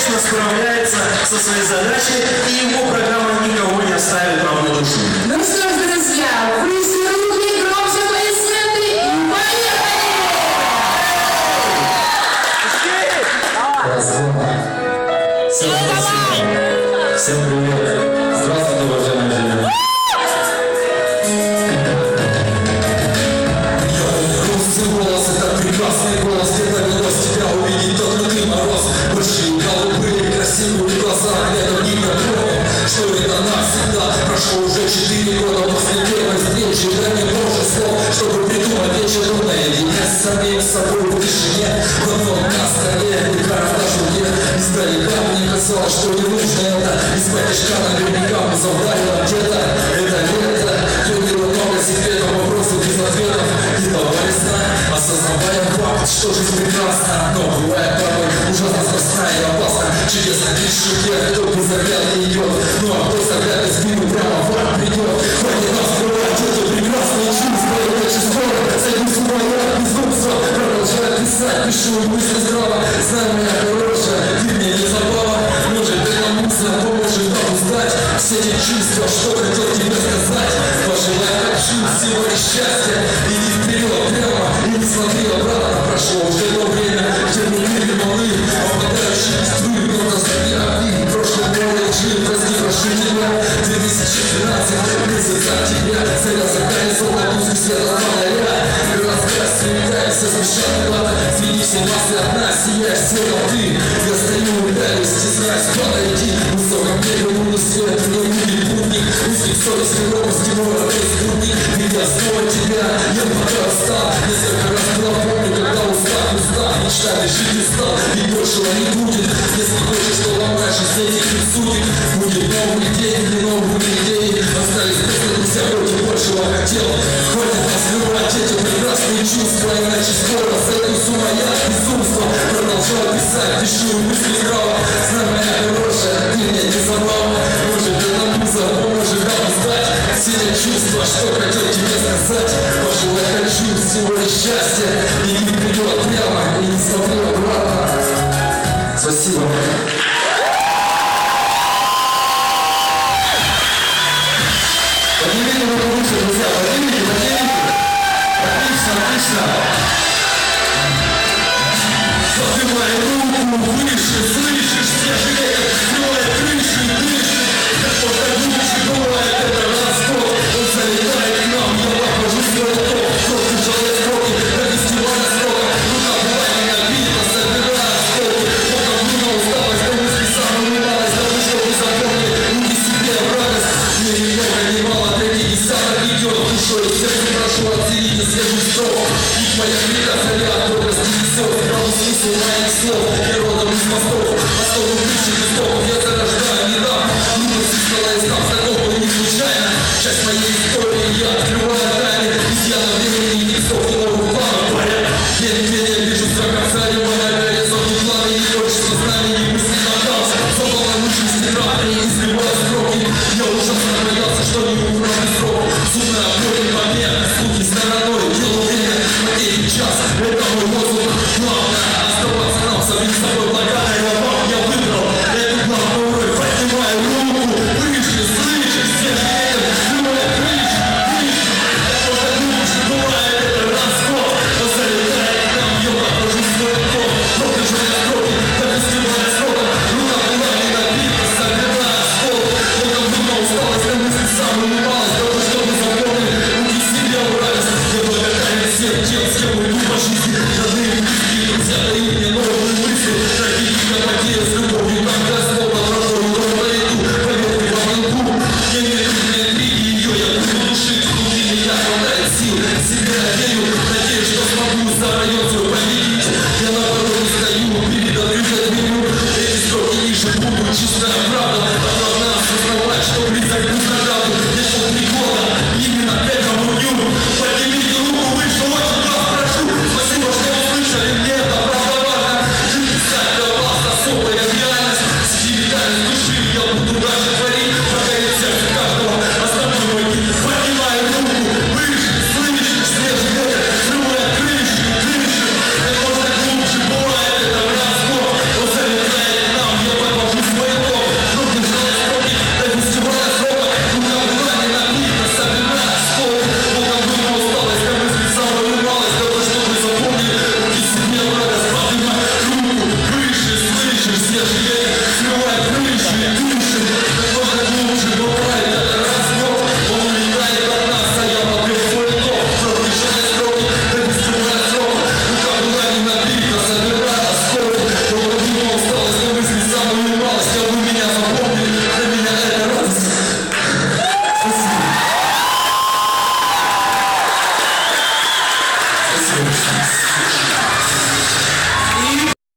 успешно справляется со своей задачей, и его программа никого не оставит равнодушным. Ну что ж, друзья, выше руки, громче аплодисменты и поехали! Всем привет! Здравствуйте, уважаемые друзья! Голос, это прекрасный голос, где довелось тебя увидеть тот лютый мороз. Большие голубые, красивые глаза, рядом не напомню, что это навсегда. Прошло уже 4 года после первой встречи, дай мне больше слов, чтобы придумать вечер наедине с самим собой в тишине. Давно на столе, и карта в руке, издалека мне казалось, что не нужно это. Из-под тяжка наверняка мы завдарила где-то. Это лето, любила много секретов, вопросов без ответов. И давай осознавая факт, что жизнь прекрасна, но бывает порой ужасно страстна и опасна. Чудесно лишь тех, кто без оглядки идет, ну а кто с оглядкой спину прямо в ад придет. Хватит нас бывать, это прекрасное чувство, это чувство, сойду с ума от безумства. Продолжаю писать, пишу мысли здраво, знай меня хорошая, ты мне не забава. Может эта музыка поможет нам узнать все эти чувства, что хотел тебе сказать. Пожелай хочу всего несчастья, иди вперед прямо. И не смотри обратно, прошло уже то время, где мы были малы, обладающие листвы, но наступили огни. Прошлое новое жил, прости, прошу тебя. 2013, месяц октября, царя закали золотую света фонаря. Городская светается, смешат глаза, смени все массы одна, сияешь светом ты. Я стою, ударюсь, стесняюсь, подойди. В высоком небе лунный свет, не будет путник. Узких совести, робости, мой спутник. Ведь я снова тебя, я пока остал. Несколько раз напомню, когда устал, мечтами жить не стал, и большего не будет. Если хочешь, что ломаешь из этих суток, будет новые деньги, новые идеи. Остались просто друзья, против большего хотел. Хватит нас выбрать эти прекрасные чувства, иначе скоро сойду с ума я от безумства. Продолжаю писать, пишу мысли здраво. Знай, моя хорошая, ты мне не забава. Может, эта муза поможет нам узнать все эти чувства, что хотел тебе сказать. Пожелай хочу всего счастья, и не вперед прямо, и не смотри обратно. Спасибо. Поднимите руку выше, друзья, поднимите. Отлично, отлично. Поднимай руку выше, слышишь, все жалеют, скрывает крыши, дышит. Как только лучше бывает, это расход. Он залетает к нам, я обхожу свой лоток. Кто тяжелые строки, как фестиваль срока. Рука бывает меня бита, собирая осколки. Пока на усталость, но мысли самую малость. Даже чтобы запомнить, руки себе в радость. Мне немного, не мало, третий десяток идет. Душой и сердцем прошу оценить и свежий строк. И твоя крика заряд, добрости несет. Правый смысл моих слов.